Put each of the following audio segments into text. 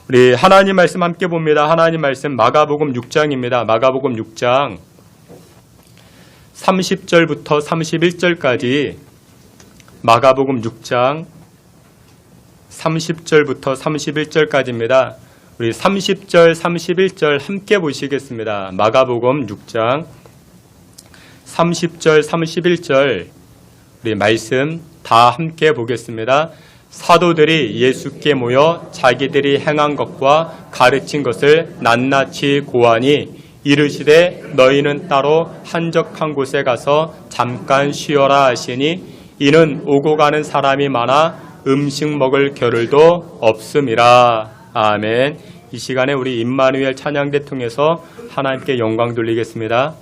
우리 하나님 말씀 함께 봅니다. 하나님 말씀 마가복음 6장입니다. 마가복음 6장 30절부터 31절까지 마가복음 6장 30절부터 31절까지입니다. 우리 30절, 31절 함께 보시겠습니다. 마가복음 6장 30절, 31절 우리 말씀 다 함께 보겠습니다. 사도들이 예수께 모여 자기들이 행한 것과 가르친 것을 낱낱이 고하니 이르시되 너희는 따로 한적한 곳에 가서 잠깐 쉬어라 하시니 이는 오고 가는 사람이 많아 음식 먹을 겨를도 없음이라. 아멘. 이 시간에 우리 임마누엘 찬양대 통해서 하나님께 영광 돌리겠습니다.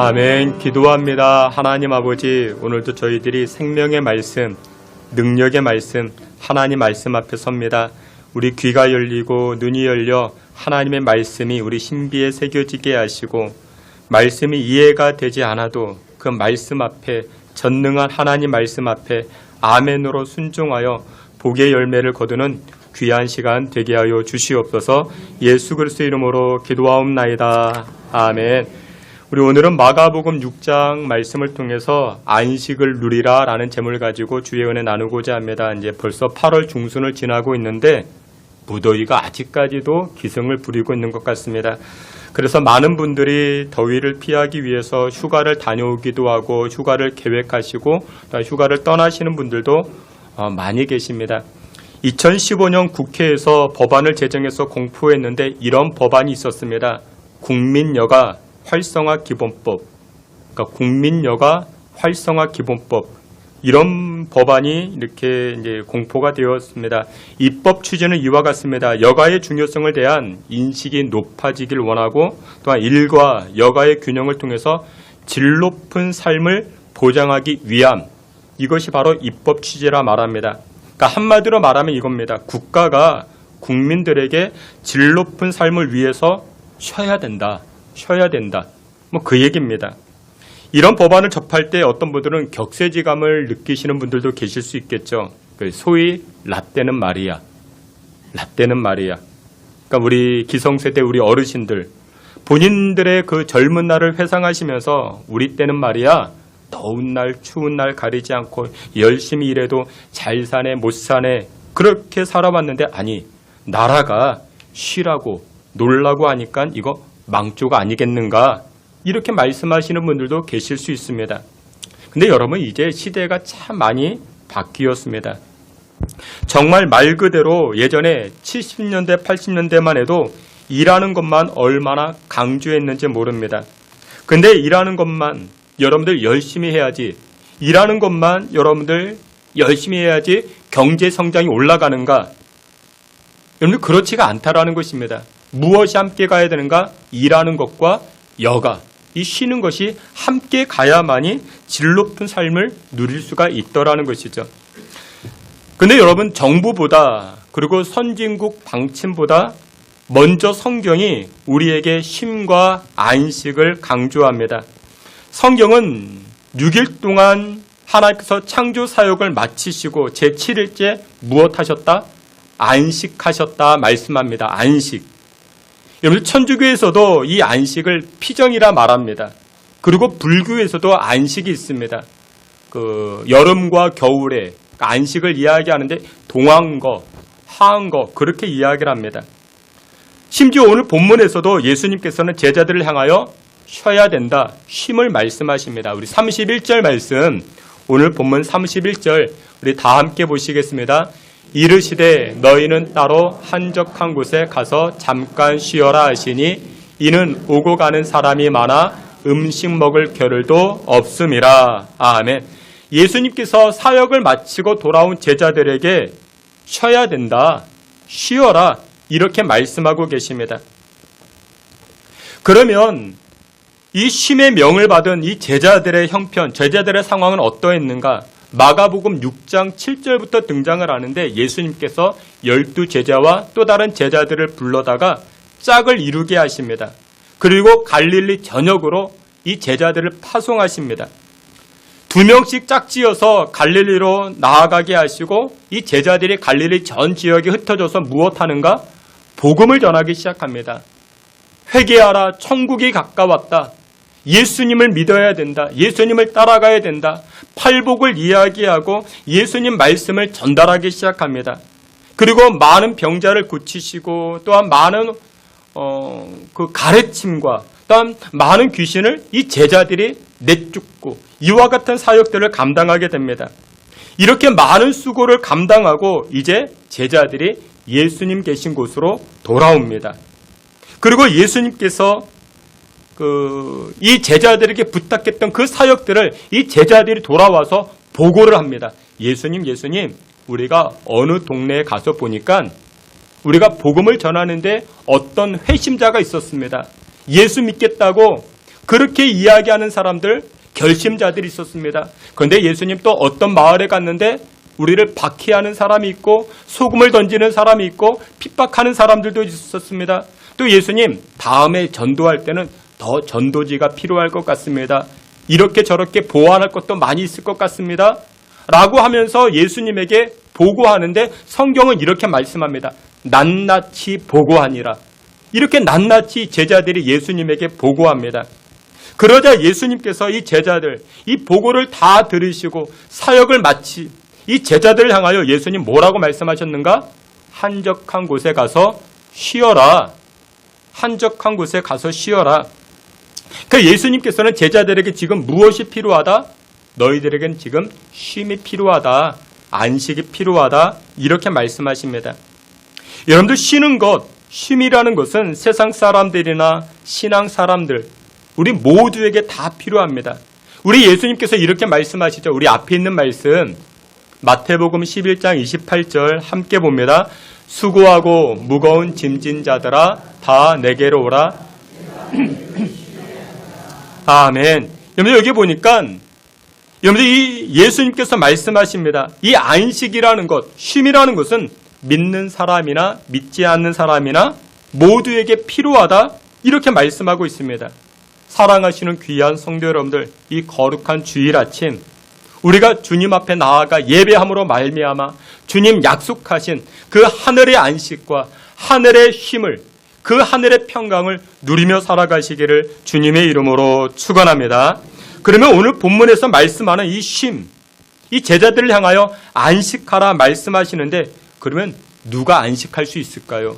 아멘. 기도합니다. 하나님 아버지, 오늘도 저희들이 생명의 말씀, 능력의 말씀, 하나님 말씀 앞에 섭니다. 우리 귀가 열리고 눈이 열려 하나님의 말씀이 우리 신비에 새겨지게 하시고 말씀이 이해가 되지 않아도 그 말씀 앞에 전능한 하나님 말씀 앞에 아멘으로 순종하여 복의 열매를 거두는 귀한 시간 되게 하여 주시옵소서. 예수 그리스도의 이름으로 기도하옵나이다. 아멘. 우리 오늘은 마가복음 6장 말씀을 통해서 안식을 누리라 라는 제목을 가지고 주의 은혜 나누고자 합니다. 이제 벌써 8월 중순을 지나고 있는데 무더위가 아직까지도 기승을 부리고 있는 것 같습니다. 그래서 많은 분들이 더위를 피하기 위해서 휴가를 다녀오기도 하고 휴가를 계획하시고 휴가를 떠나시는 분들도 많이 계십니다. 2015년 국회에서 법안을 제정해서 공포했는데 이런 법안이 있었습니다. 국민여가 활성화 기본법. 그러니까 국민여가 활성화 기본법. 이런 법안이 이렇게 이제 공포가 되었습니다. 입법 취지는 이와 같습니다. 여가의 중요성을 대한 인식이 높아지길 원하고 또한 일과 여가의 균형을 통해서 질 높은 삶을 보장하기 위함, 이것이 바로 입법 취지라 말합니다. 그러니까 한마디로 말하면 이겁니다. 국가가 국민들에게 질 높은 삶을 위해서 쉬어야 된다. 뭐 그 얘기입니다. 이런 법안을 접할 때 어떤 분들은 격세지감을 느끼시는 분들도 계실 수 있겠죠. 소위 라떼는 말이야. 그러니까 우리 기성세대 우리 어르신들 본인들의 그 젊은 날을 회상하시면서 우리 때는 말이야 더운 날 추운 날 가리지 않고 열심히 일해도 잘 사네 못 사네 그렇게 살아왔는데 아니 나라가 쉬라고 놀라고 하니까 이거 망조가 아니겠는가 이렇게 말씀하시는 분들도 계실 수 있습니다. 근데 여러분 이제 시대가 참 많이 바뀌었습니다. 정말 말 그대로 예전에 70년대 80년대만 해도 일하는 것만 얼마나 강조했는지 모릅니다. 근데 일하는 것만 여러분들 열심히 해야지 일하는 것만 여러분들 열심히 해야지 경제 성장이 올라가는가? 여러분들 그렇지가 않다라는 것입니다. 무엇이 함께 가야 되는가? 일하는 것과 여가, 이 쉬는 것이 함께 가야만이 질 높은 삶을 누릴 수가 있더라는 것이죠. 근데 여러분 정부보다 그리고 선진국 방침보다 먼저 성경이 우리에게 쉼과 안식을 강조합니다. 성경은 6일 동안 하나님께서 창조 사역을 마치시고 제7일째 무엇 하셨다? 안식하셨다 말씀합니다. 안식. 여러분 천주교에서도 이 안식을 피정이라 말합니다. 그리고 불교에서도 안식이 있습니다. 그 여름과 겨울에 안식을 이야기하는데 동안거, 하한거 그렇게 이야기를 합니다. 심지어 오늘 본문에서도 예수님께서는 제자들을 향하여 쉬어야 된다. 쉼을 말씀하십니다. 우리 31절 말씀, 오늘 본문 31절 우리 다 함께 보시겠습니다. 이르시되 너희는 따로 한적한 곳에 가서 잠깐 쉬어라 하시니 이는 오고 가는 사람이 많아 음식 먹을 겨를도 없음이라. 아멘. 예수님께서 사역을 마치고 돌아온 제자들에게 쉬어야 된다. 쉬어라. 이렇게 말씀하고 계십니다. 그러면 이 쉼의 명을 받은 이 제자들의 형편, 제자들의 상황은 어떠했는가? 마가복음 6장 7절부터 등장을 하는데 예수님께서 12제자와 또 다른 제자들을 불러다가 짝을 이루게 하십니다. 그리고 갈릴리 전역으로 이 제자들을 파송하십니다. 2명씩 짝지어서 갈릴리로 나아가게 하시고 이 제자들이 갈릴리 전 지역에 흩어져서 무엇하는가? 복음을 전하기 시작합니다. 회개하라, 천국이 가까웠다. 예수님을 믿어야 된다. 예수님을 따라가야 된다. 팔복을 이야기하고 예수님 말씀을 전달하기 시작합니다. 그리고 많은 병자를 고치시고 또한 많은 그 가르침과 또한 많은 귀신을 이 제자들이 내쫓고 이와 같은 사역들을 감당하게 됩니다. 이렇게 많은 수고를 감당하고 이제 제자들이 예수님 계신 곳으로 돌아옵니다. 그리고 예수님께서 이 제자들에게 부탁했던 그 사역들을 이 제자들이 돌아와서 보고를 합니다. 예수님, 우리가 어느 동네에 가서 보니까 우리가 복음을 전하는데 어떤 회심자가 있었습니다. 예수 믿겠다고 그렇게 이야기하는 사람들, 결심자들이 있었습니다. 그런데 예수님 또 어떤 마을에 갔는데 우리를 박해하는 사람이 있고 소금을 던지는 사람이 있고 핍박하는 사람들도 있었습니다. 또 예수님 다음에 전도할 때는 더 전도지가 필요할 것 같습니다. 이렇게 저렇게 보완할 것도 많이 있을 것 같습니다. 라고 하면서 예수님에게 보고하는데 성경은 이렇게 말씀합니다. 낱낱이 보고하니라. 이렇게 낱낱이 제자들이 예수님에게 보고합니다. 그러자 예수님께서 이 제자들, 이 보고를 다 들으시고 사역을 마치 이 제자들을 향하여 예수님 뭐라고 말씀하셨는가? 한적한 곳에 가서 쉬어라. 한적한 곳에 가서 쉬어라. 그 예수님께서는 제자들에게 지금 무엇이 필요하다? 너희들에겐 지금 쉼이 필요하다. 안식이 필요하다. 이렇게 말씀하십니다. 여러분들 쉬는 것, 쉼이라는 것은 세상 사람들이나 신앙 사람들, 우리 모두에게 다 필요합니다. 우리 예수님께서 이렇게 말씀하시죠. 우리 앞에 있는 말씀 마태복음 11장 28절 함께 봅니다. 수고하고 무거운 짐진 자들아 다 내게로 오라. 아멘. 여러분 여기 보니까 여러분 이 예수님께서 말씀하십니다. 이 안식이라는 것, 쉼이라는 것은 믿는 사람이나 믿지 않는 사람이나 모두에게 필요하다 이렇게 말씀하고 있습니다. 사랑하시는 귀한 성도 여러분들, 이 거룩한 주일 아침 우리가 주님 앞에 나아가 예배함으로 말미암아 주님 약속하신 그 하늘의 안식과 하늘의 쉼을, 그 하늘의 평강을 누리며 살아가시기를 주님의 이름으로 축원합니다. 그러면 오늘 본문에서 말씀하는 이 쉼, 이 제자들을 향하여 안식하라 말씀하시는데 그러면 누가 안식할 수 있을까요?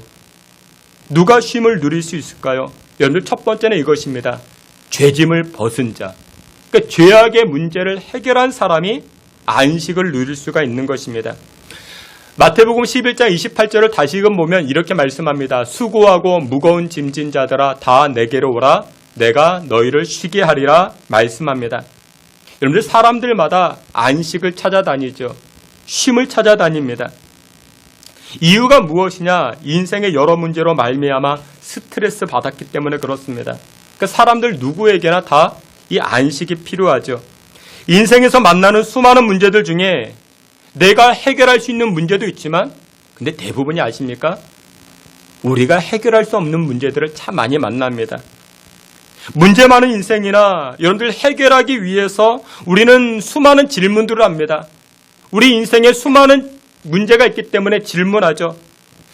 누가 쉼을 누릴 수 있을까요? 여러분들 첫 번째는 이것입니다. 죄짐을 벗은 자. 그러니까 죄악의 문제를 해결한 사람이 안식을 누릴 수가 있는 것입니다. 마태복음 11장 28절을 다시금 보면 이렇게 말씀합니다. 수고하고 무거운 짐진 자들아 다 내게로 오라. 내가 너희를 쉬게 하리라 말씀합니다. 여러분들 사람들마다 안식을 찾아다니죠. 쉼을 찾아다닙니다. 이유가 무엇이냐? 인생의 여러 문제로 말미암아 스트레스 받았기 때문에 그렇습니다. 그러니까 사람들 누구에게나 다 이 안식이 필요하죠. 인생에서 만나는 수많은 문제들 중에 내가 해결할 수 있는 문제도 있지만 근데 대부분이 아십니까? 우리가 해결할 수 없는 문제들을 참 많이 만납니다. 문제 많은 인생이나 여러분들 해결하기 위해서 우리는 수많은 질문들을 합니다. 우리 인생에 수많은 문제가 있기 때문에 질문하죠.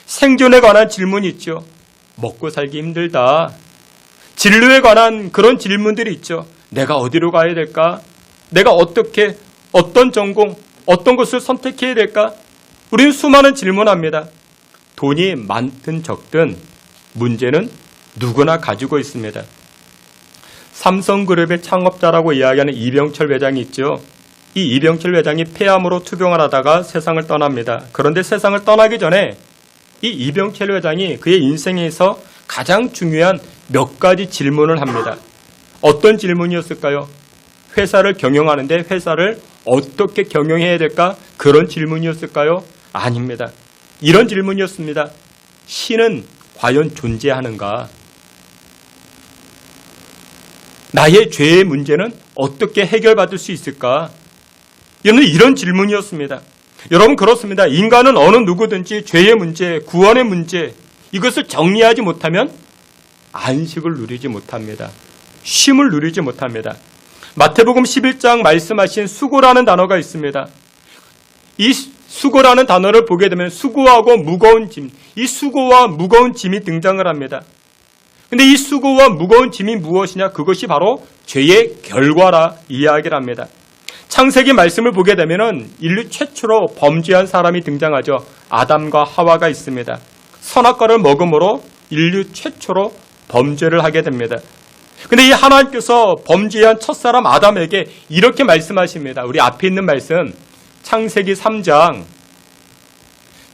생존에 관한 질문이 있죠. 먹고 살기 힘들다. 진로에 관한 그런 질문들이 있죠. 내가 어디로 가야 될까? 내가 어떻게, 어떤 전공, 어떤 것을 선택해야 될까? 우리는 수많은 질문합니다. 돈이 많든 적든 문제는 누구나 가지고 있습니다. 삼성그룹의 창업자라고 이야기하는 이병철 회장이 있죠. 이 이병철 회장이 폐암으로 투병을 하다가 세상을 떠납니다. 그런데 세상을 떠나기 전에 이 이병철 회장이 그의 인생에서 가장 중요한 몇 가지 질문을 합니다. 어떤 질문이었을까요? 회사를 경영하는데 회사를 어떻게 경영해야 될까? 그런 질문이었을까요? 아닙니다. 이런 질문이었습니다. 신은 과연 존재하는가? 나의 죄의 문제는 어떻게 해결받을 수 있을까? 이런 질문이었습니다. 여러분 그렇습니다. 인간은 어느 누구든지 죄의 문제, 구원의 문제 이것을 정리하지 못하면 안식을 누리지 못합니다. 쉼을 누리지 못합니다. 마태복음 11장 말씀하신 수고라는 단어가 있습니다. 이 수고라는 단어를 보게 되면 수고하고 무거운 짐, 이 수고와 무거운 짐이 등장을 합니다. 근데 이 수고와 무거운 짐이 무엇이냐? 그것이 바로 죄의 결과라 이야기를 합니다. 창세기 말씀을 보게 되면 인류 최초로 범죄한 사람이 등장하죠. 아담과 하와가 있습니다. 선악과를 먹음으로 인류 최초로 범죄를 하게 됩니다. 근데 이 하나님께서 범죄한 첫사람 아담에게 이렇게 말씀하십니다. 우리 앞에 있는 말씀 창세기 3장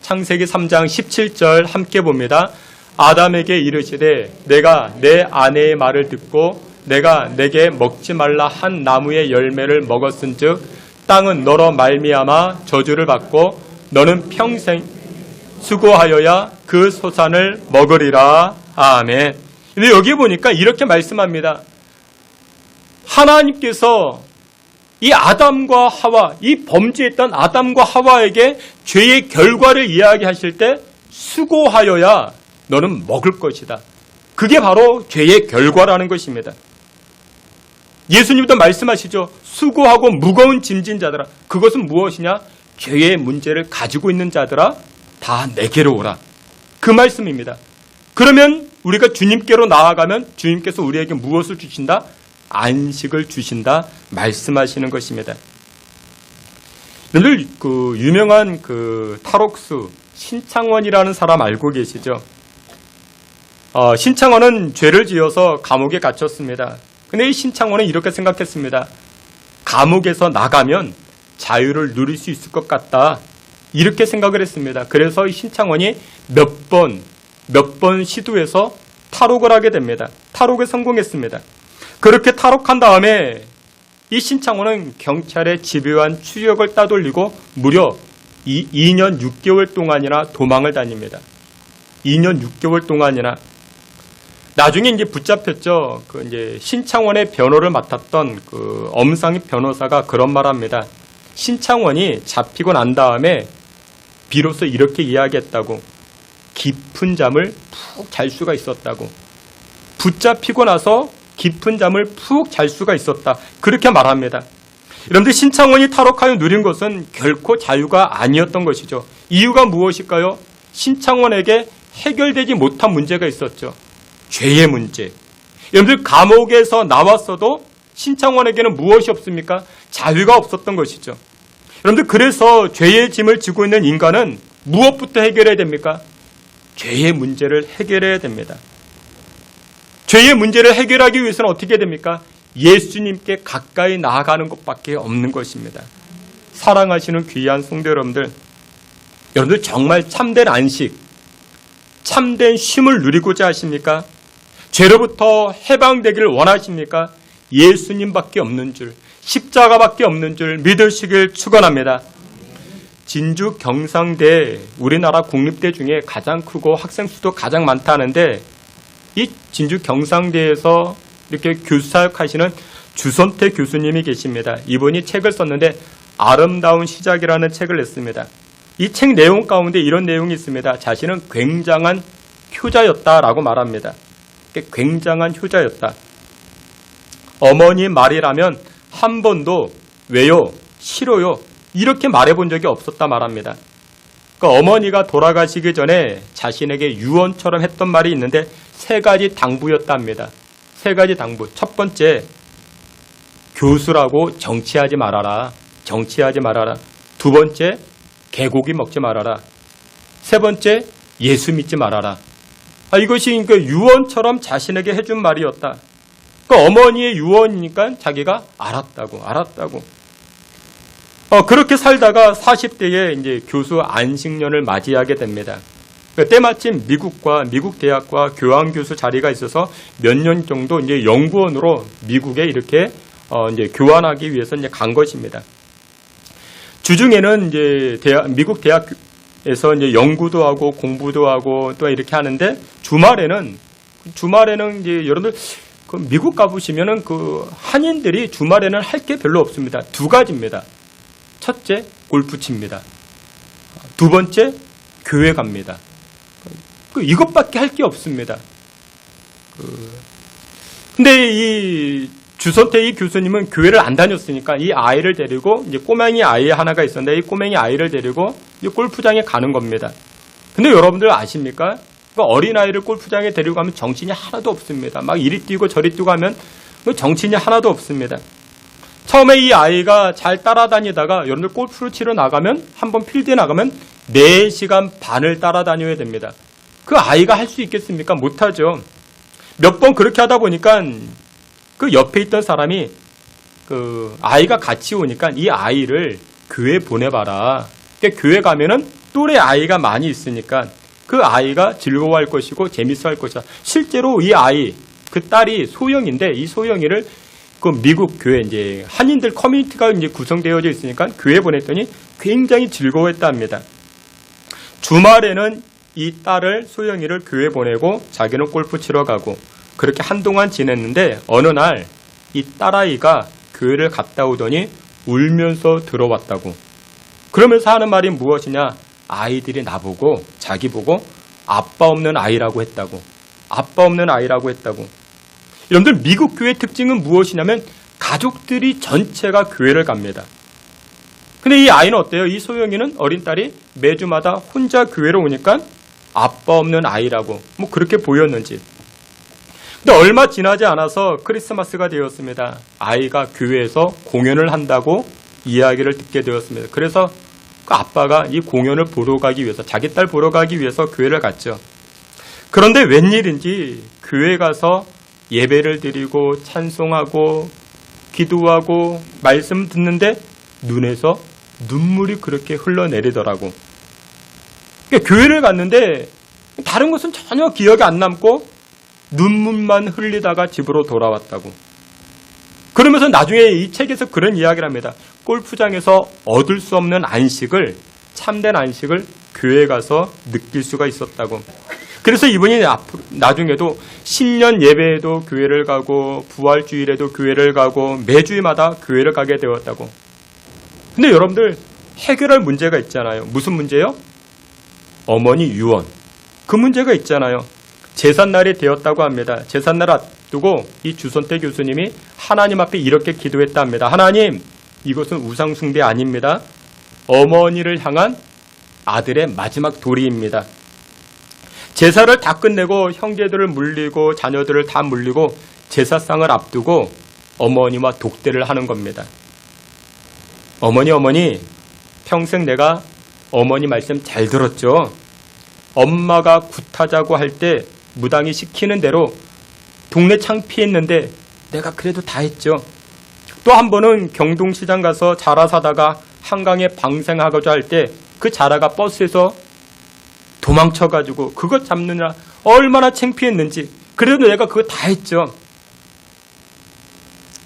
17절 함께 봅니다. 아담에게 이르시되 내가 내 아내의 말을 듣고 내가 내게 먹지 말라 한 나무의 열매를 먹었은즉 땅은 너로 말미암아 저주를 받고 너는 평생 수고하여야 그 소산을 먹으리라. 아멘. 근데 여기 보니까 이렇게 말씀합니다. 하나님께서 이 아담과 하와, 이 범죄했던 아담과 하와에게 죄의 결과를 이야기하실 때 수고하여야 너는 먹을 것이다. 그게 바로 죄의 결과라는 것입니다. 예수님도 말씀하시죠. 수고하고 무거운 짐진 자들아. 그것은 무엇이냐? 죄의 문제를 가지고 있는 자들아 다 내게로 오라. 그 말씀입니다. 그러면 우리가 주님께로 나아가면 주님께서 우리에게 무엇을 주신다? 안식을 주신다 말씀하시는 것입니다. 늘 그 유명한 그 탈옥수 신창원이라는 사람 알고 계시죠? 신창원은 죄를 지어서 감옥에 갇혔습니다. 근데 이 신창원은 이렇게 생각했습니다. 감옥에서 나가면 자유를 누릴 수 있을 것 같다. 이렇게 생각을 했습니다. 그래서 이 신창원이 몇 번 시도해서 탈옥을 하게 됩니다. 탈옥에 성공했습니다. 그렇게 탈옥한 다음에 이 신창원은 경찰의 집요한 추격을 따돌리고 무려 2년 6개월 동안이나 도망을 다닙니다. 2년 6개월 동안이나. 나중에 이제 붙잡혔죠. 이제 신창원의 변호를 맡았던 엄상희 변호사가 그런 말합니다. 신창원이 잡히고 난 다음에 비로소 이렇게 이야기했다고. 깊은 잠을 푹 잘 수가 있었다고. 붙잡히고 나서 깊은 잠을 푹 잘 수가 있었다. 그렇게 말합니다. 여러분들 신창원이 탈옥하여 누린 것은 결코 자유가 아니었던 것이죠. 이유가 무엇일까요? 신창원에게 해결되지 못한 문제가 있었죠. 죄의 문제. 여러분들 감옥에서 나왔어도 신창원에게는 무엇이 없습니까? 자유가 없었던 것이죠. 여러분들 그래서 죄의 짐을 지고 있는 인간은 무엇부터 해결해야 됩니까? 죄의 문제를 해결해야 됩니다. 죄의 문제를 해결하기 위해서는 어떻게 됩니까? 예수님께 가까이 나아가는 것밖에 없는 것입니다. 사랑하시는 귀한 성도 여러분들, 여러분들 정말 참된 안식, 참된 쉼을 누리고자 하십니까? 죄로부터 해방되기를 원하십니까? 예수님밖에 없는 줄, 십자가밖에 없는 줄 믿으시길 축원합니다. 진주 경상대 우리나라 국립대 중에 가장 크고 학생 수도 가장 많다는데 이 진주 경상대에서 이렇게 교수사역하시는 주선태 교수님이 계십니다. 이분이 책을 썼는데 아름다운 시작이라는 책을 냈습니다. 이 책 내용 가운데 이런 내용이 있습니다. 자신은 굉장한 효자였다라고 말합니다. 굉장한 효자였다. 어머니 말이라면 한 번도 왜요? 싫어요? 이렇게 말해본 적이 없었다 말합니다. 그러니까 어머니가 돌아가시기 전에 자신에게 유언처럼 했던 말이 있는데 3가지 당부였답니다. 3가지 당부. 첫 번째, 교수라고 정치하지 말아라. 정치하지 말아라. 2번째, 개고기 먹지 말아라. 3번째, 예수 믿지 말아라. 이것이 그러니까 유언처럼 자신에게 해준 말이었다. 그러니까 어머니의 유언이니까 자기가 알았다고. 그렇게 살다가 40대에 이제 교수 안식년을 맞이하게 됩니다. 때마침 미국 대학과 교환 교수 자리가 있어서 몇 년 정도 이제 연구원으로 미국에 이렇게 이제 교환하기 위해서 이제 간 것입니다. 주중에는 이제 미국 대학에서 이제 연구도 하고 공부도 하고 또 이렇게 하는데 주말에는 이제 여러분들 미국 가보시면은 한인들이 주말에는 할 게 별로 없습니다. 2가지입니다. 첫째, 골프 칩니다. 2번째, 교회 갑니다. 이것밖에 할 게 없습니다. 근데 이 주선태 이 교수님은 교회를 안 다녔으니까 이 아이를 데리고 이제 꼬맹이 아이 하나가 있었는데 이 꼬맹이 아이를 데리고 이 골프장에 가는 겁니다. 근데 여러분들 아십니까? 어린아이를 골프장에 데리고 가면 정신이 하나도 없습니다. 막 이리 뛰고 저리 뛰고 하면 정신이 하나도 없습니다. 처음에 이 아이가 잘 따라다니다가 여러분들 골프를 치러 나가면 한번 필드에 나가면 4시간 반을 따라다녀야 됩니다. 그 아이가 할 수 있겠습니까? 못하죠. 몇 번 그렇게 하다 보니까 그 옆에 있던 사람이 아이가 같이 오니까 이 아이를 교회 보내봐라. 그러니까 교회 가면은 또래 아이가 많이 있으니까 그 아이가 즐거워할 것이고 재밌어 할 것이다. 실제로 이 아이, 그 딸이 소영인데 이 소영이를 미국 교회 이제 한인들 커뮤니티가 이제 구성되어져 있으니까 교회 보냈더니 굉장히 즐거워했다 합니다. 주말에는 이 딸을 소영이를 교회 보내고 자기는 골프 치러 가고 그렇게 한동안 지냈는데 어느 날 이 딸아이가 교회를 갔다 오더니 울면서 들어왔다고. 그러면서 하는 말이 무엇이냐? 아이들이 나보고 자기 보고 아빠 없는 아이라고 했다고. 아빠 없는 아이라고 했다고. 여러분들 미국 교회 특징은 무엇이냐면 가족들이 전체가 교회를 갑니다. 근데 이 아이는 어때요? 이 소영이는 어린 딸이 매주마다 혼자 교회로 오니까 아빠 없는 아이라고 그렇게 보였는지. 근데 얼마 지나지 않아서 크리스마스가 되었습니다. 아이가 교회에서 공연을 한다고 이야기를 듣게 되었습니다. 그래서 그 아빠가 이 공연을 보러 가기 위해서 자기 딸 보러 가기 위해서 교회를 갔죠. 그런데 웬일인지 교회 가서 예배를 드리고 찬송하고 기도하고 말씀 듣는데 눈에서 눈물이 그렇게 흘러내리더라고. 그러니까 교회를 갔는데 다른 것은 전혀 기억이 안 남고 눈물만 흘리다가 집으로 돌아왔다고. 그러면서 나중에 이 책에서 그런 이야기를 합니다. 골프장에서 얻을 수 없는 안식을, 참된 안식을 교회에 가서 느낄 수가 있었다고. 그래서 이분이 나중에도 신년 예배에도 교회를 가고 부활주일에도 교회를 가고 매주마다 교회를 가게 되었다고. 근데 여러분들 해결할 문제가 있잖아요. 무슨 문제요? 어머니 유언. 그 문제가 있잖아요. 제삿날이 되었다고 합니다. 제삿날 앞두고 이 주선태 교수님이 하나님 앞에 이렇게 기도했다 합니다. 하나님, 이것은 우상숭배 아닙니다. 어머니를 향한 아들의 마지막 도리입니다. 제사를 다 끝내고 형제들을 물리고 자녀들을 다 물리고 제사상을 앞두고 어머니와 독대를 하는 겁니다. 어머니, 평생 내가 어머니 말씀 잘 들었죠? 엄마가 굿하자고 할 때 무당이 시키는 대로 동네 창피했는데 내가 그래도 다 했죠. 또 한 번은 경동시장 가서 자라 사다가 한강에 방생하고자 할 때 그 자라가 버스에서 도망쳐가지고 그거 잡느라 얼마나 창피했는지 그래도 내가 그거 다 했죠.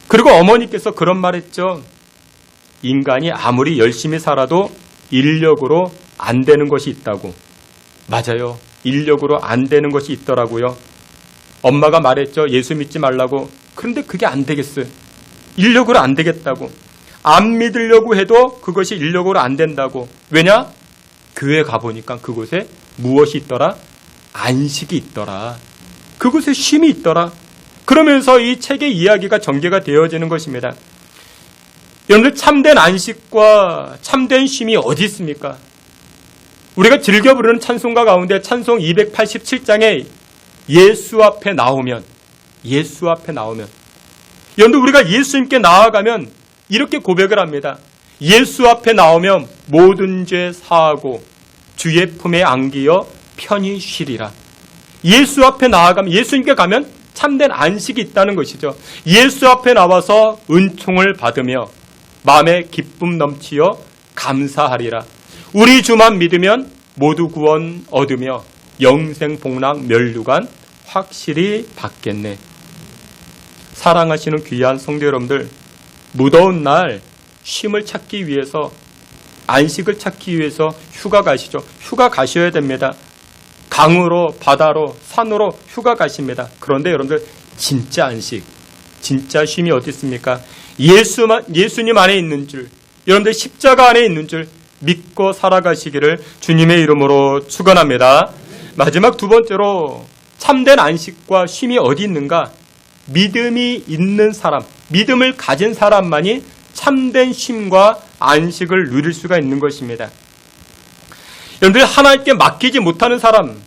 그리고 어머니께서 그런 말 했죠. 인간이 아무리 열심히 살아도 인력으로 안 되는 것이 있다고. 맞아요. 인력으로 안 되는 것이 있더라고요. 엄마가 말했죠. 예수 믿지 말라고. 그런데 그게 안 되겠어요. 인력으로 안 되겠다고. 안 믿으려고 해도 그것이 인력으로 안 된다고. 왜냐? 교회 가보니까 그곳에 무엇이 있더라? 안식이 있더라. 그곳에 쉼이 있더라. 그러면서 이 책의 이야기가 전개가 되어지는 것입니다. 여러분들 참된 안식과 참된 쉼이 어디 있습니까? 우리가 즐겨 부르는 찬송가 가운데 찬송 287장에 예수 앞에 나오면 여러분들 우리가 예수님께 나아가면 이렇게 고백을 합니다. 예수 앞에 나오면 모든 죄 사하고 주의 품에 안기어 편히 쉬리라. 예수 앞에 나아가면 예수님께 가면 참된 안식이 있다는 것이죠. 예수 앞에 나와서 은총을 받으며 마음에 기쁨 넘치어 감사하리라. 우리 주만 믿으면 모두 구원 얻으며 영생 복락 멸류관 확실히 받겠네. 사랑하시는 귀한 성도 여러분들, 무더운 날 쉼을 찾기 위해서, 안식을 찾기 위해서 휴가 가시죠. 휴가 가셔야 됩니다. 강으로, 바다로, 산으로 휴가 가십니다. 그런데 여러분들 진짜 안식, 진짜 쉼이 어디 있습니까? 예수님 안에 있는 줄, 여러분들 십자가 안에 있는 줄 믿고 살아가시기를 주님의 이름으로 축원합니다. 마지막 두 번째로 참된 안식과 쉼이 어디 있는가? 믿음이 있는 사람, 믿음을 가진 사람만이 참된 쉼과 안식을 누릴 수가 있는 것입니다. 여러분들 하나님께 맡기지 못하는 사람,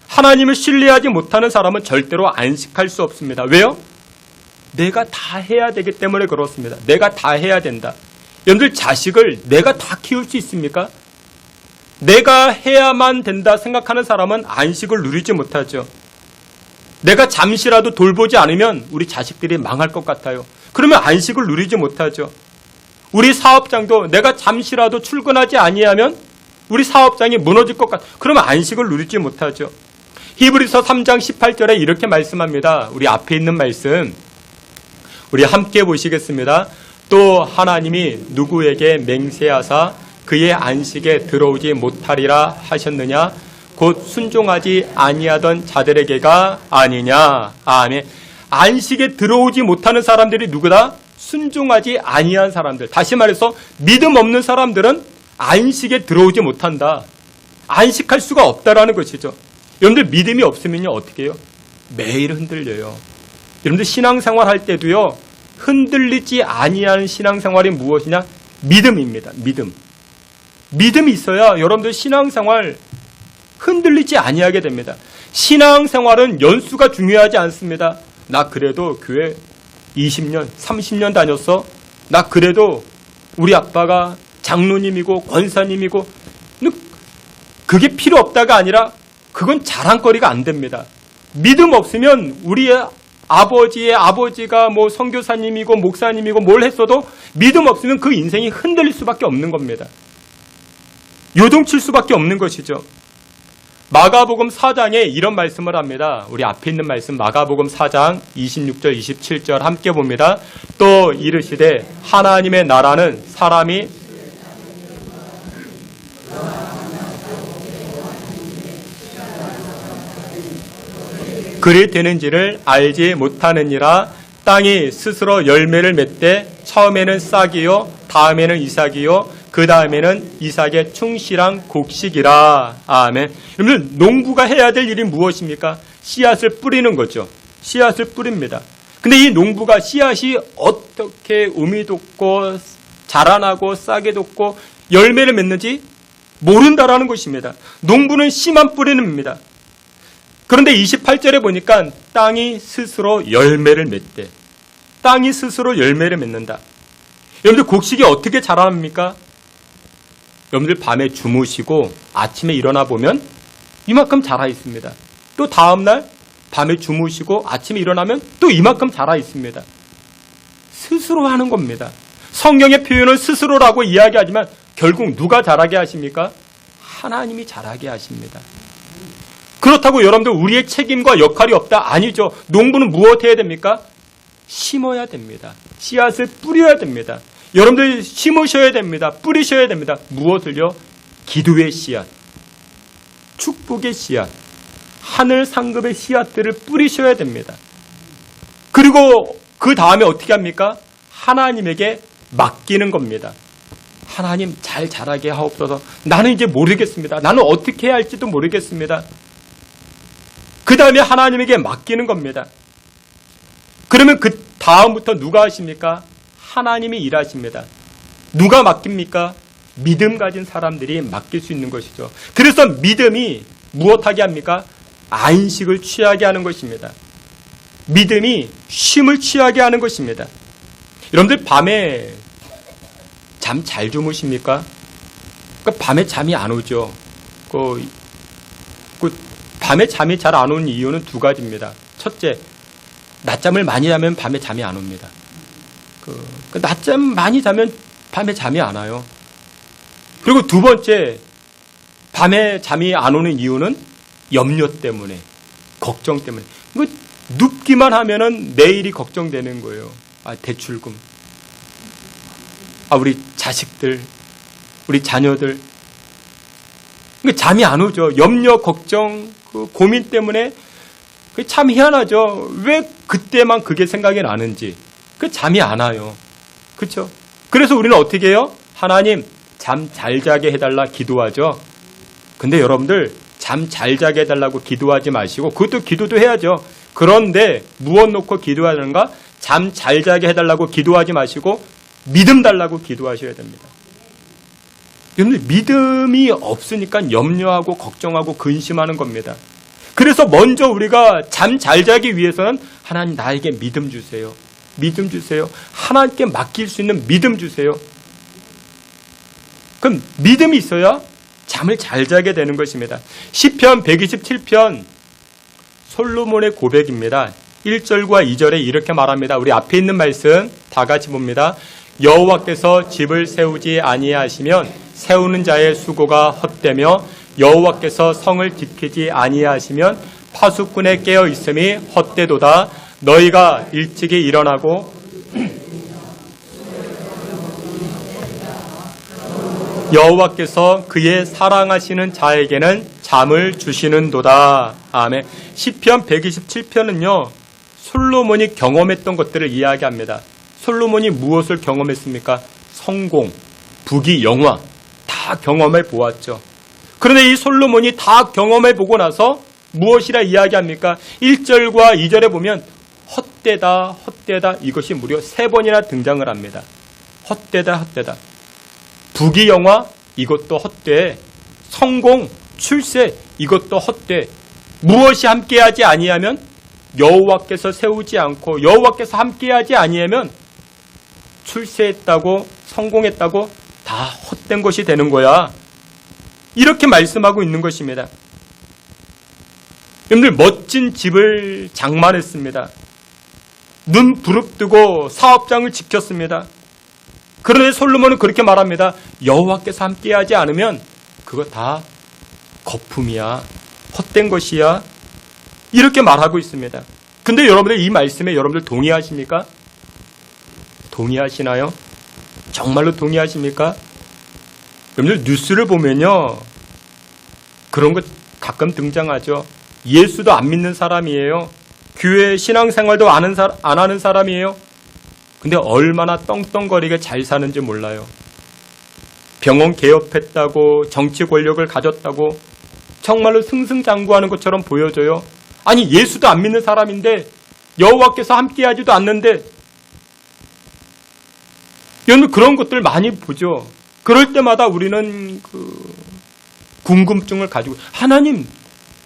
하나님을 신뢰하지 못하는 사람은 절대로 안식할 수 없습니다. 왜요? 내가 다 해야 되기 때문에 그렇습니다. 내가 다 해야 된다. 여러분들 자식을 내가 다 키울 수 있습니까? 내가 해야만 된다 생각하는 사람은 안식을 누리지 못하죠. 내가 잠시라도 돌보지 않으면 우리 자식들이 망할 것 같아요. 그러면 안식을 누리지 못하죠. 우리 사업장도 내가 잠시라도 출근하지 아니하면 우리 사업장이 무너질 것 같아요. 그러면 안식을 누리지 못하죠. 히브리서 3장 18절에 이렇게 말씀합니다. 우리 앞에 있는 말씀 우리 함께 보시겠습니다. 또 하나님이 누구에게 맹세하사 그의 안식에 들어오지 못하리라 하셨느냐? 곧 순종하지 아니하던 자들에게가 아니냐. 아멘. 안식에 들어오지 못하는 사람들이 누구다? 순종하지 아니한 사람들. 다시 말해서 믿음 없는 사람들은 안식에 들어오지 못한다. 안식할 수가 없다라는 것이죠. 여러분들 믿음이 없으면요 어떻게 해요? 매일 흔들려요. 여러분들 신앙생활 할 때도요 흔들리지 아니하는 신앙생활이 무엇이냐? 믿음입니다. 믿음이 있어야 여러분들 신앙생활 흔들리지 아니하게 됩니다. 신앙생활은 연수가 중요하지 않습니다. 나 그래도 교회 20년, 30년 다녔어. 나 그래도 우리 아빠가 장로님이고 권사님이고 그게 필요 없다가 아니라 그건 자랑거리가 안 됩니다. 믿음 없으면 우리의 아버지의 아버지가 뭐 선교사님이고 목사님이고 뭘 했어도 믿음 없으면 그 인생이 흔들릴 수밖에 없는 겁니다. 요동칠 수밖에 없는 것이죠. 마가복음 4장에 이런 말씀을 합니다. 우리 앞에 있는 말씀 마가복음 4장 26절 27절 함께 봅니다. 또 이르시되 하나님의 나라는 사람이 그리 되는지를 알지 못하느니라. 땅이 스스로 열매를 맺되 처음에는 싹이요 다음에는 이삭이요 그 다음에는 이삭의 충실한 곡식이라. 아멘. 여러분, 농부가 해야 될 일이 무엇입니까? 씨앗을 뿌리는 거죠. 씨앗을 뿌립니다. 근데 이 농부가 씨앗이 어떻게 음이 돋고 자라나고 싹이 돋고 열매를 맺는지 모른다라는 것입니다. 농부는 씨만 뿌리는 겁니다. 그런데 28절에 보니까 땅이 스스로 열매를 맺대. 땅이 스스로 열매를 맺는다. 여러분들 곡식이 어떻게 자랍니까? 여러분들 밤에 주무시고 아침에 일어나 보면 이만큼 자라 있습니다. 또 다음날 밤에 주무시고 아침에 일어나면 또 이만큼 자라 있습니다. 스스로 하는 겁니다. 성경의 표현은 스스로라고 이야기하지만 결국 누가 자라게 하십니까? 하나님이 자라게 하십니다. 그렇다고 여러분들 우리의 책임과 역할이 없다? 아니죠. 농부는 무엇 해야 됩니까? 심어야 됩니다. 씨앗을 뿌려야 됩니다. 여러분들 심으셔야 됩니다. 뿌리셔야 됩니다. 무엇을요? 기도의 씨앗, 축복의 씨앗, 하늘 상급의 씨앗들을 뿌리셔야 됩니다. 그리고 그 다음에 어떻게 합니까? 하나님에게 맡기는 겁니다. 하나님 잘 자라게 하옵소서. 나는 이제 모르겠습니다. 나는 어떻게 해야 할지도 모르겠습니다. 그 다음에 하나님에게 맡기는 겁니다. 그러면 그 다음부터 누가 하십니까? 하나님이 일하십니다. 누가 맡깁니까? 믿음 가진 사람들이 맡길 수 있는 것이죠. 그래서 믿음이 무엇하게 합니까? 안식을 취하게 하는 것입니다. 믿음이 쉼을 취하게 하는 것입니다. 여러분들 밤에 잠 잘 주무십니까? 밤에 잠이 안 오죠. 밤에 잠이 잘 안 오는 이유는 두 가지입니다. 첫째, 낮잠을 많이 자면 밤에 잠이 안 옵니다. 낮잠 많이 자면 밤에 잠이 안 와요. 그리고 두 번째, 밤에 잠이 안 오는 이유는 염려 때문에, 걱정 때문에. 눕기만 하면은 내일이 걱정되는 거예요. 대출금. 우리 자식들, 우리 자녀들. 잠이 안 오죠. 염려, 걱정, 고민 때문에 참 희한하죠. 왜 그때만 그게 생각이 나는지. 잠이 안 와요. 그렇죠? 그래서 우리는 어떻게 해요? 하나님, 잠 잘 자게 해달라 기도하죠. 근데 여러분들 잠 잘 자게 해달라고 기도하지 마시고, 그것도 기도도 해야죠. 그런데 무엇 놓고 기도하는가? 잠 잘 자게 해달라고 기도하지 마시고 믿음 달라고 기도하셔야 됩니다. 여러분들 믿음이 없으니까 염려하고 걱정하고 근심하는 겁니다. 그래서 먼저 우리가 잠 잘 자기 위해서는 하나님 나에게 믿음 주세요. 믿음 주세요. 하나님께 맡길 수 있는 믿음 주세요. 그럼 믿음이 있어야 잠을 잘 자게 되는 것입니다. 시편 127편 솔로몬의 고백입니다. 1절과 2절에 이렇게 말합니다. 우리 앞에 있는 말씀 다 같이 봅니다. 여호와께서 집을 세우지 아니하시면 세우는 자의 수고가 헛되며 여호와께서 성을 지키지 아니하시면 파수꾼의 깨어 있음이 헛되도다. 너희가 일찍이 일어나고 여호와께서 그의 사랑하시는 자에게는 잠을 주시는도다. 아멘. 시편 127편은요. 솔로몬이 경험했던 것들을 이야기합니다. 솔로몬이 무엇을 경험했습니까? 성공, 부귀, 영화 다 경험해 보았죠. 그런데 이 솔로몬이 다 경험해 보고 나서 무엇이라 이야기합니까? 1절과 2절에 보면 헛되다, 헛되다 이것이 무려 3번이나 등장을 합니다. 헛되다, 헛되다. 부귀, 영화 이것도 헛돼. 성공, 출세 이것도 헛돼. 무엇이 함께하지 아니하면 여호와께서 세우지 않고 여호와께서 함께하지 아니하면 출세했다고 성공했다고 다 헛된 것이 되는 거야. 이렇게 말씀하고 있는 것입니다. 여러분들 멋진 집을 장만했습니다. 눈 부릅뜨고 사업장을 지켰습니다. 그런데 솔로몬은 그렇게 말합니다. 여호와께서 함께하지 않으면 그거 다 거품이야. 헛된 것이야. 이렇게 말하고 있습니다. 근데 여러분들 이 말씀에 여러분들 동의하십니까? 동의하시나요? 정말로 동의하십니까? 여러분들 뉴스를 보면요, 그런 것 가끔 등장하죠. 예수도 안 믿는 사람이에요. 교회 신앙생활도 안 하는 사람이에요. 근데 얼마나 떵떵거리게 잘 사는지 몰라요. 병원 개업했다고, 정치 권력을 가졌다고 정말로 승승장구하는 것처럼 보여져요. 아니, 예수도 안 믿는 사람인데 여호와께서 함께하지도 않는데, 여러분 그런 것들 많이 보죠. 그럴 때마다 우리는 궁금증을 가지고, 하나님,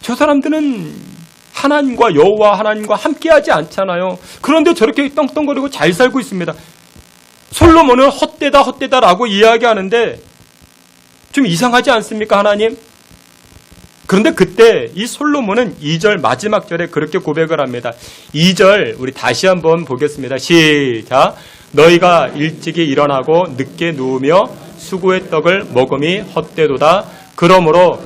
저 사람들은 하나님과 여호와 하나님과 함께하지 않잖아요. 그런데 저렇게 떵떵거리고 잘 살고 있습니다. 솔로몬은 헛되다라고 이야기하는데 좀 이상하지 않습니까, 하나님? 그런데 그때 이 솔로몬은 2절 마지막 절에 그렇게 고백을 합니다. 2절 우리 다시 한번 보겠습니다. 시작. 너희가 일찍이 일어나고 늦게 누우며 수고의 떡을 먹음이 헛되도다. 그러므로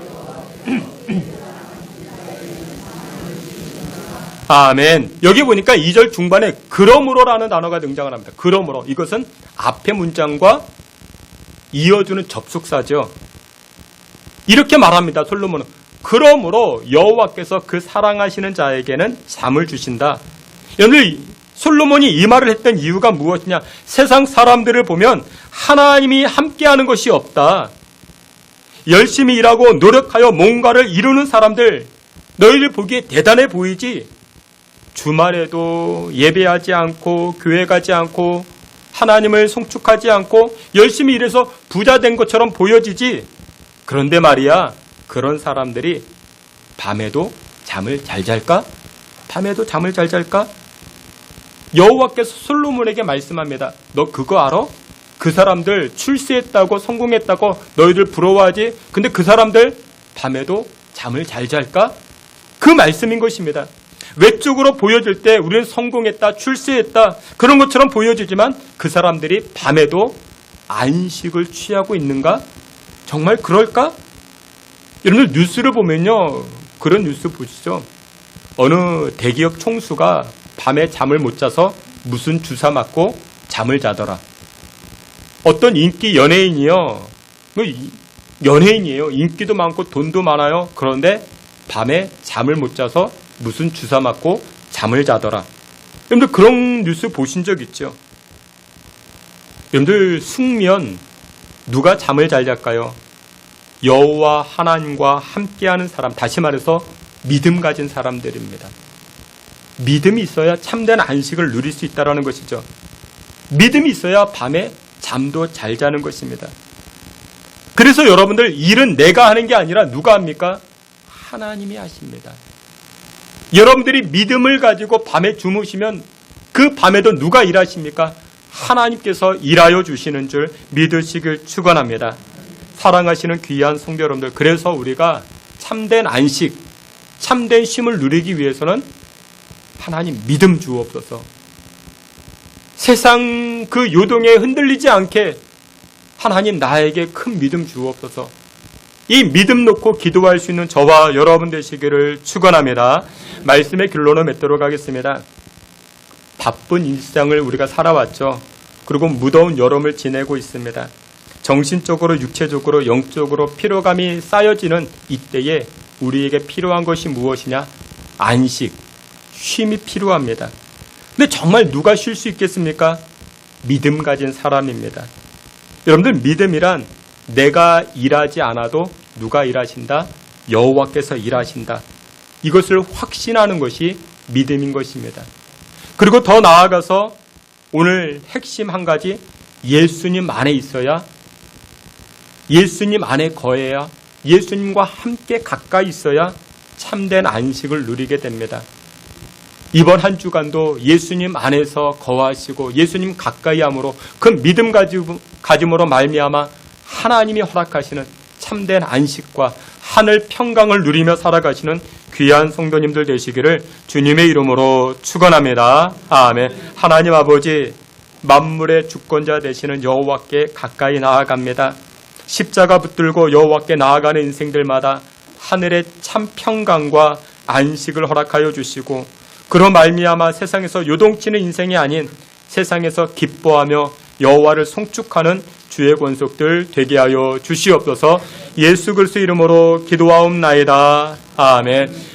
아멘. 여기 보니까 2절 중반에 그러므로라는 단어가 등장을 합니다. 그러므로. 이것은 앞의 문장과 이어주는 접속사죠. 이렇게 말합니다. 솔로몬은. 그러므로 여호와께서 그 사랑하시는 자에게는 잠을 주신다. 여러분들, 솔로몬이 이 말을 했던 이유가 무엇이냐? 세상 사람들을 보면 하나님이 함께하는 것이 없다. 열심히 일하고 노력하여 뭔가를 이루는 사람들, 너희들 보기에 대단해 보이지? 주말에도 예배하지 않고 교회 가지 않고 하나님을 송축하지 않고 열심히 일해서 부자 된 것처럼 보여지지? 그런데 말이야, 그런 사람들이 밤에도 잠을 잘 잘까? 밤에도 잠을 잘 잘까? 여호와께서 솔로몬에게 말씀합니다. 너 그거 알아? 그 사람들 출세했다고 성공했다고 너희들 부러워하지? 근데 그 사람들 밤에도 잠을 잘 잘까? 그 말씀인 것입니다. 외적으로 보여질 때 우리는 성공했다, 출세했다 그런 것처럼 보여지지만 그 사람들이 밤에도 안식을 취하고 있는가? 정말 그럴까? 여러분들 뉴스를 보면요, 그런 뉴스 보시죠. 어느 대기업 총수가 밤에 잠을 못 자서 무슨 주사 맞고 잠을 자더라. 어떤 인기 연예인이요, 연예인이에요. 인기도 많고 돈도 많아요. 그런데 밤에 잠을 못 자서 무슨 주사 맞고 잠을 자더라. 여러분들 그런 뉴스 보신 적 있죠? 여러분들 숙면 누가 잠을 잘 잘까요? 여호와 하나님과 함께하는 사람, 다시 말해서 믿음 가진 사람들입니다. 믿음이 있어야 참된 안식을 누릴 수 있다는 것이죠. 믿음이 있어야 밤에 잠도 잘 자는 것입니다. 그래서 여러분들, 일은 내가 하는 게 아니라 누가 합니까? 하나님이 하십니다. 여러분들이 믿음을 가지고 밤에 주무시면 그 밤에도 누가 일하십니까? 하나님께서 일하여 주시는 줄 믿으시길 축원합니다. 사랑하시는 귀한 성도 여러분들, 그래서 우리가 참된 안식, 참된 쉼을 누리기 위해서는 하나님 믿음 주옵소서. 세상 그 요동에 흔들리지 않게 하나님 나에게 큰 믿음 주옵소서. 이 믿음 놓고 기도할 수 있는 저와 여러분 되시기를 축원합니다. 말씀의 결론을 맺도록 하겠습니다. 바쁜 일상을 우리가 살아왔죠. 그리고 무더운 여름을 지내고 있습니다. 정신적으로, 육체적으로, 영적으로 피로감이 쌓여지는 이때에 우리에게 필요한 것이 무엇이냐? 안식, 쉼이 필요합니다. 근데 정말 누가 쉴 수 있겠습니까? 믿음 가진 사람입니다. 여러분들, 믿음이란 내가 일하지 않아도 누가 일하신다? 여호와께서 일하신다. 이것을 확신하는 것이 믿음인 것입니다. 그리고 더 나아가서 오늘 핵심 한 가지, 예수님 안에 있어야, 예수님 안에 거해야, 예수님과 함께 가까이 있어야 참된 안식을 누리게 됩니다. 이번 한 주간도 예수님 안에서 거하시고 예수님 가까이 함으로 그 믿음 가짐으로 말미암아 하나님이 허락하시는 참된 안식과 하늘 평강을 누리며 살아가시는 귀한 성도님들 되시기를 주님의 이름으로 축원합니다. 아멘. 하나님 아버지, 만물의 주권자 되시는 여호와께 가까이 나아갑니다. 십자가 붙들고 여호와께 나아가는 인생들마다 하늘의 참 평강과 안식을 허락하여 주시고 그로 말미암아 세상에서 요동치는 인생이 아닌 세상에서 기뻐하며 여호와를 송축하는 주의 권속들 되게 하여 주시옵소서. 예수 그리스도 이름으로 기도하옵나이다. 아멘.